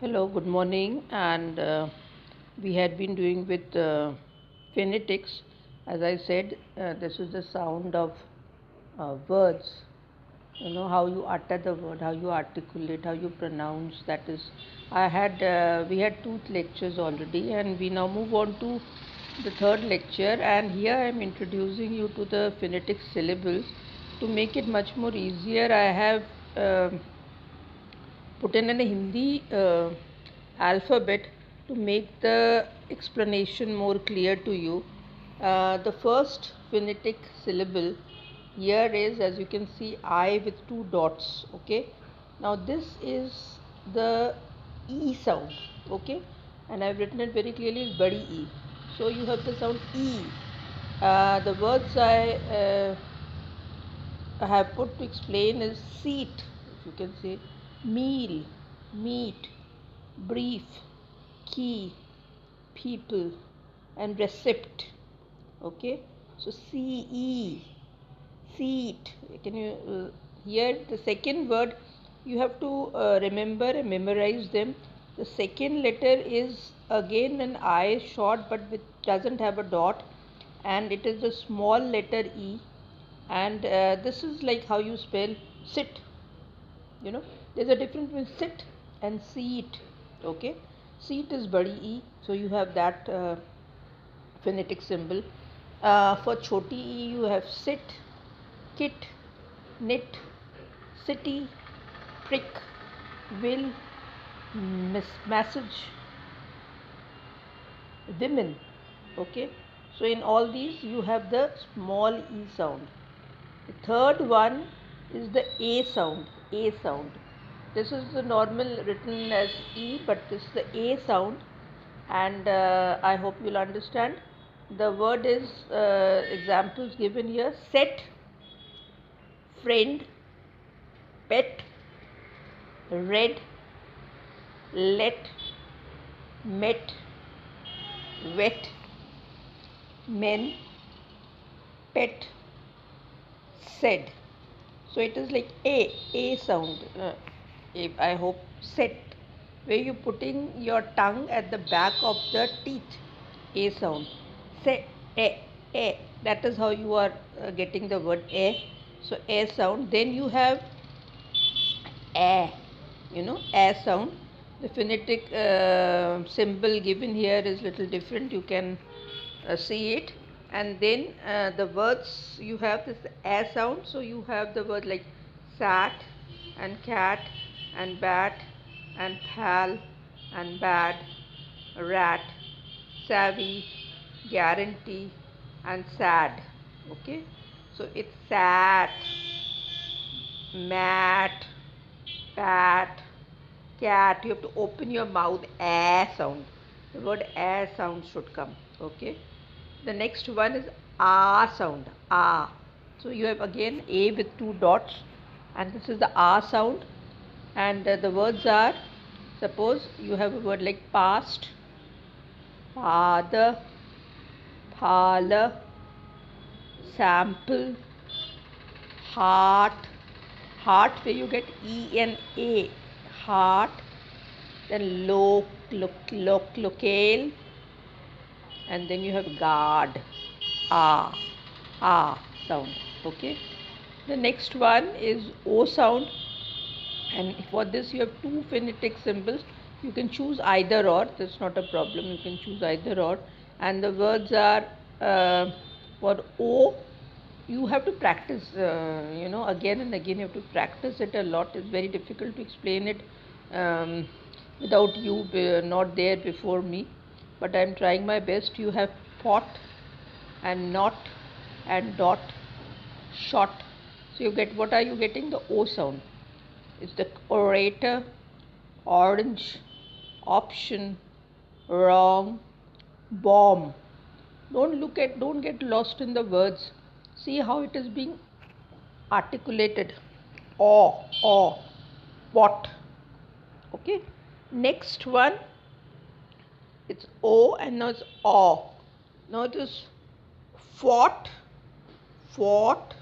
Hello, good morning. And we had been doing with phonetics. As I said, this is the sound of words. You know how you utter the word, how you articulate, how you pronounce. That is, we had two lectures already, and we now move on to the third lecture. And here I am introducing you to the phonetic syllables to make it much more easier. I have put in a Hindi alphabet to make the explanation more clear to you. The first phonetic syllable here is, as you can see, I with two dots. Okay, now this is the E sound. Okay, and I've written it very clearly is badi E. So you have the sound E. The words I have put to explain is seat, if you can say, meal, meat, brief, key, people, and receipt. Okay, so CE, seat. Can you here the second word? You have to remember and memorize them. The second letter is again an I short, but which doesn't have a dot, and it is a small letter E, and this is like how you spell sit. There's a difference between sit and seat. Okay, seat is badi E, so you have that phonetic symbol. For choti E you have sit, kit, knit, city, prick, will, message, women. Okay, so in all these you have the small E sound. The third one is the A sound. A sound. This is the normal written as E, but this is the A sound, and I hope you'll understand. The word is examples given here: set, friend, pet, red, let, met, wet, men, pet, said. So it is like A sound. I hope set, where you putting your tongue at the back of the teeth. A sound. Say a. That is how you are getting the word a. So a sound. Then you have a. A sound. The phonetic symbol given here is little different. You can see it. And then the words you have this a sound. So you have the word like sat and cat and bat and pal and bad, rat, savvy, guarantee, and sad. Okay, so it's sat, mat, pat, cat. You have to open your mouth. A sound. The word a sound should come. Okay. The next one is a sound. A. So you have again a with two dots, and this is the a sound. And the words are, suppose you have a word like past, father, parlor, sample, heart, heart where you get E-N-A, heart, then locale, and then you have guard, ah, sound. Okay. The next one is O sound, and for this you have two phonetic symbols. You can choose either or. That's not a problem. You can choose either or, and the words are for O. You have to practice. Again and again. You have to practice it a lot. It's very difficult to explain it um, without you not there before me. But I'm trying my best. You have pot and not and dot, shot. So you get, what are you getting? The O sound. It's the orator, orange, option, wrong, bomb. Don't get lost in the words. See how it is being articulated. Awe, pot. Okay. Next one, it's O and now it's awe. Now it is fought, fought,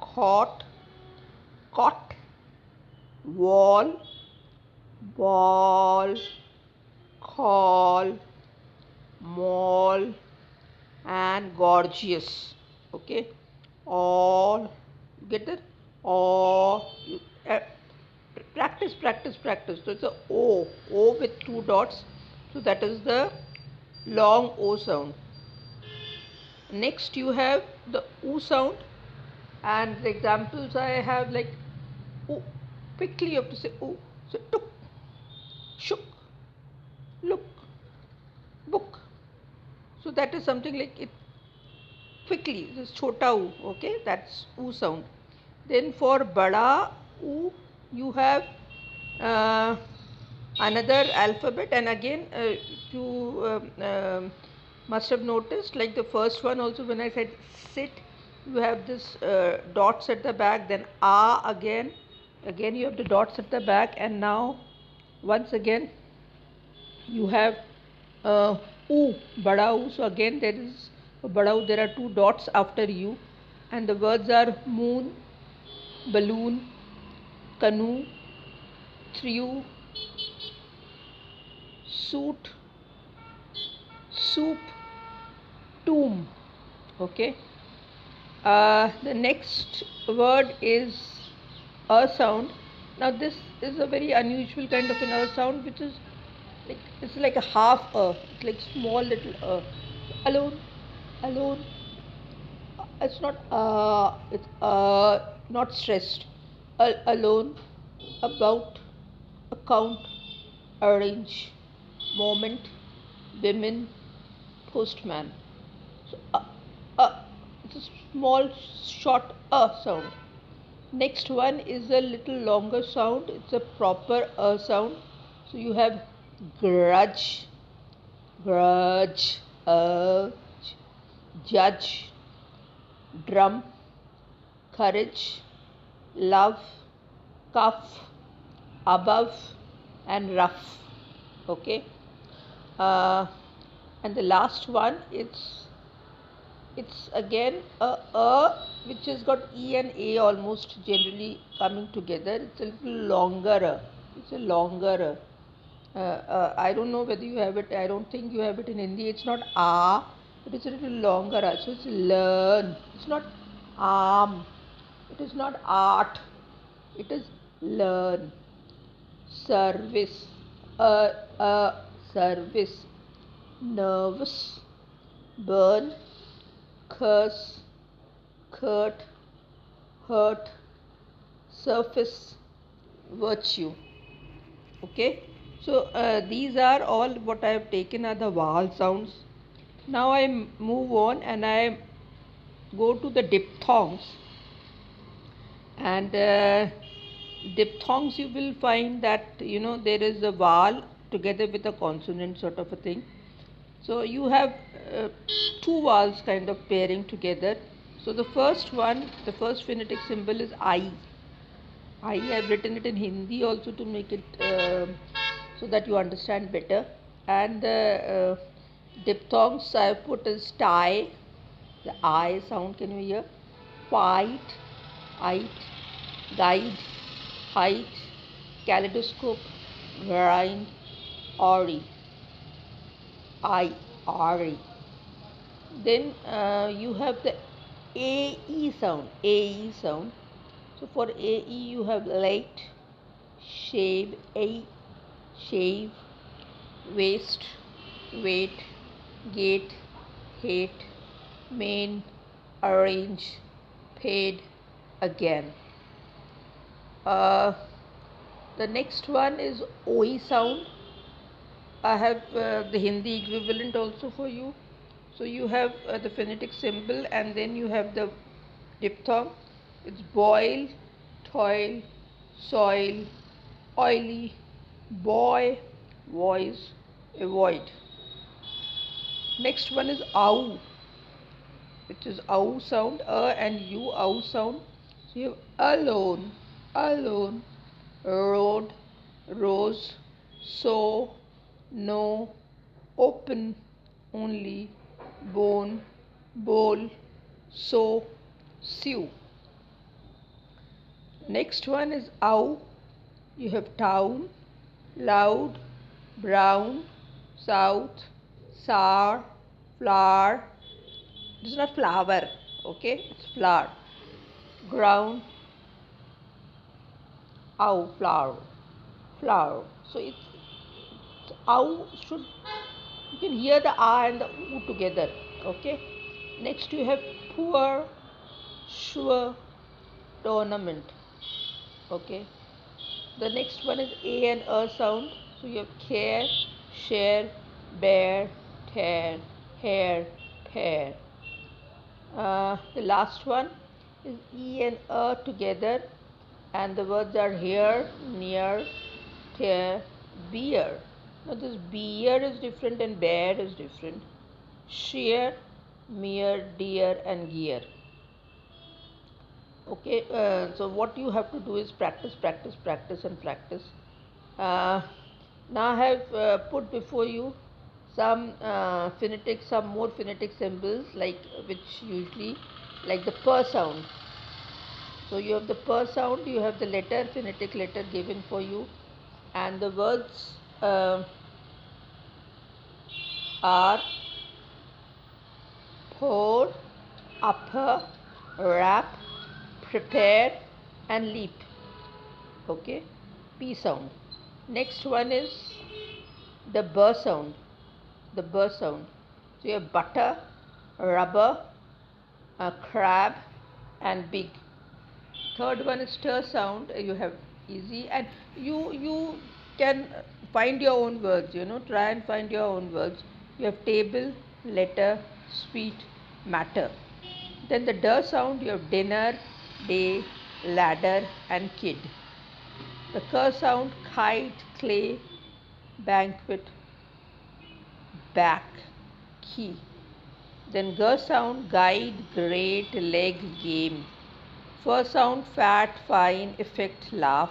caught, caught, wall, ball, call, mall, and gorgeous. Okay, all, get it? All, uh, practice, practice, practice. So it's a O with two dots. So that is the long O sound. Next you have the U sound, and the examples I have like U. Quickly you have to say U. So took, shook, look, book. So that is something like it quickly. This chota U. Okay, that's U sound. Then for bada U, you have uh, another alphabet, and again you must have noticed, like the first one also, when I said sit, you have this dots at the back, then again you have the dots at the back, and now once again you have uh, u, bada u. So again there is bada u, there are two dots after you, and the words are moon, balloon, canoe, threw, suit, soup, tomb. Okay. The next word is a sound. Now this is a very unusual kind of an a sound, which is like, it's like a half a. It's like small little a. Alone, alone. It's not it's not stressed. Alone, about, account, arrange, moment, women, postman. So it's a small short sound. Next one is a little longer sound. It's a proper sound. So you have grudge, grudge, judge, drum, courage, love, cuff, above, and rough. Okay. Uh, and the last one, it's again a which has got e and a almost generally coming together. It's a little longer. It's a longer. I don't know whether you have it. I don't think you have it in Hindi. It's not a, but it's a little longer. So it's learn. It's not arm. It is not art. It is learn. Service. Service. Nervous. Burn. Curse. Hurt, hurt, surface, virtue. Okay, so these are all what I have taken are the vowel sounds. Now I move on and I go to the diphthongs, and diphthongs, you will find that there is a vowel together with a consonant sort of a thing. So you have two vowels kind of pairing together. So the first one, the first phonetic symbol is I. I have written it in Hindi also to make it so that you understand better. And the diphthongs I have put is tie, the I sound, can you hear? Fight, height, guide, height, kaleidoscope, grind, ori, I, ori. Then you have the AE sound, AE sound. So for AE you have late, shave, shave, waste, weight, gate, hate, main, arrange, paid, again. The next one is OE sound. I have the Hindi equivalent also for you. So you have the phonetic symbol, and then you have the diphthong. It's boil, toil, soil, oily, boy, voice, avoid. Next one is ow, which is ow sound, and u, ow sound. So you have alone, alone, road, rose, so, no, open, only, bone, bowl, so, sew. Next one is ow. You have town, loud, brown, south, sour, flower. This is not flower, okay? It's flower. Ground, ow, flower, flower. So it's ow should, you can hear the a and the u together, okay? Next you have poor, sure, tournament, okay? The next one is a and a sound. So you have care, share, bear, tear, hair, pair. The last one is e and a together, and the words are here, near, tear, beer. Now this beer is different and bear is different. Sheer, mere, deer, and gear. Okay, so what you have to do is practice, practice, practice, and practice. Uh, Now I have put before you some phonetic, some more phonetic symbols, like which usually, like the per sound. So you have the per sound, you have the letter, phonetic letter given for you, and the words are pour, upper, wrap, prepare, and leap. Okay, P sound. Next one is the B sound. The B sound. So you have butter, rubber, a crab, and big. Third one is stir sound. You have easy, and you can find your own words. Try and find your own words. You have table, letter, sweet, matter. Then the D sound. You have dinner, day, ladder, and kid. The K sound, kite, clay, banquet, back, key. Then G sound, guide, great, leg, game. F sound, fat, fine, effect, laugh.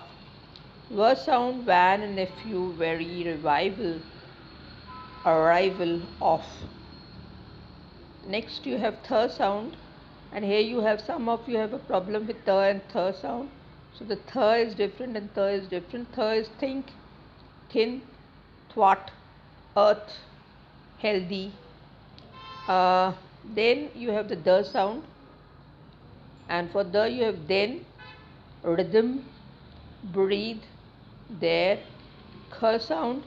V sound, van, nephew, very, revival, arrival, off. Next you have th sound, and here you have, some of you have a problem with th and th sound. So the th is different and th is different. Th is think, thin, thwart, earth, healthy. Then you have the D sound, and for the you have then, rhythm, breathe, there. K sound,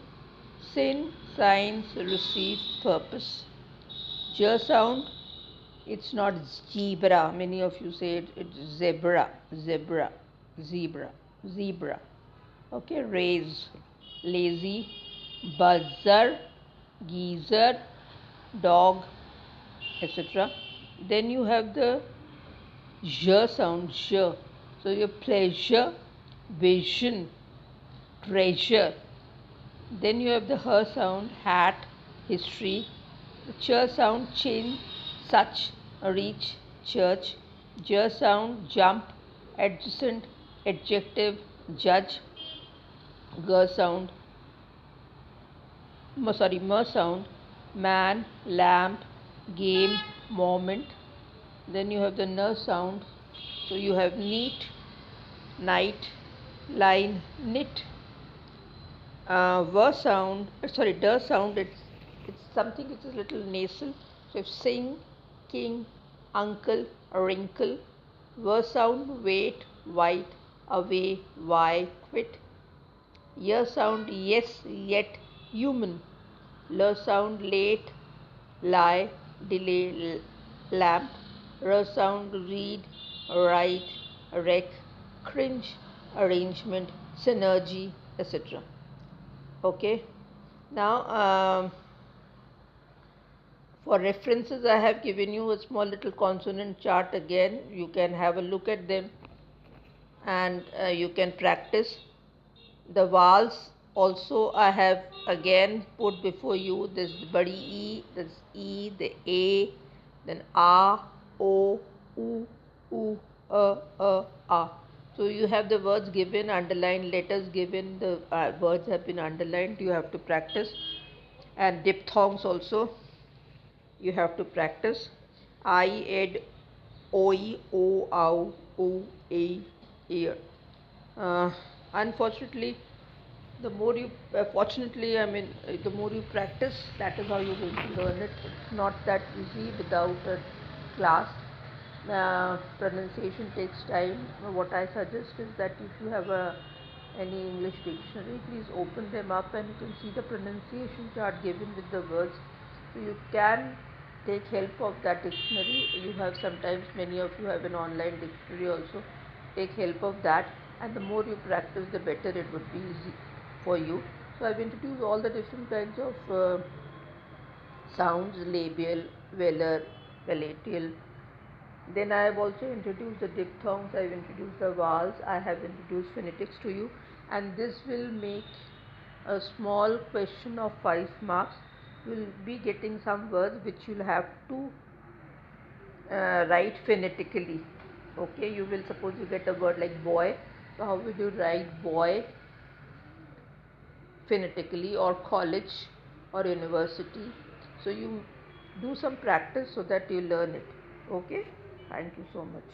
sin, science, receive, purpose. J sound, it's not zebra. Many of you say it's zebra, zebra, zebra, zebra. Okay, raise, lazy, buzzer, geezer, dog, etc. Then you have the j sound, j. So your pleasure, vision, treasure. Then you have the h sound, hat, history. The ch sound, chin, such, reach, church. J sound, jump, adjacent, adjective, judge. G sound, m sound, man, lamp, game, moment. Then you have the n sound. So you have neat, night, line, knit. V sound, D sound, it's something which is little nasal. So sing, king, uncle, wrinkle. V sound, wait, white, away, why, quit. Y sound, yes, yet, human. L sound, late, lie, delay, lamp. R sound, read, write, wreck, cringe, arrangement, synergy, etc. Okay. Now, for references, I have given you a small little consonant chart again. You can have a look at them, and you can practice. The vowels also I have again put before you. This badi E, this E, the A, then A, O, U, U, A. So you have the words given, underlined, letters given, the words have been underlined. You have to practice. And diphthongs also you have to practice. I, ed, oi, o, ow, o, a, ear. Unfortunately, The more you, fortunately, I mean, the more you practice, that is how you're going to learn it. It's not that easy without a class. Pronunciation takes time. What I suggest is that if you have any English dictionary, please open them up and you can see the pronunciation chart given with the words. So you can take help of that dictionary. You have sometimes, many of you have an online dictionary also. Take help of that, and the more you practice, the better it would be easy for you. So I've introduced all the different kinds of sounds: labial, velar, palatal. Then I have also introduced the diphthongs, I have introduced the vowels, I have introduced phonetics to you, and this will make a small question of 5 marks. You will be getting some words which you will have to write phonetically. Okay, you will, suppose you get a word like boy, so how will you write boy phonetically, or college or university? So you do some practice so that you learn it. Okay, thank you so much.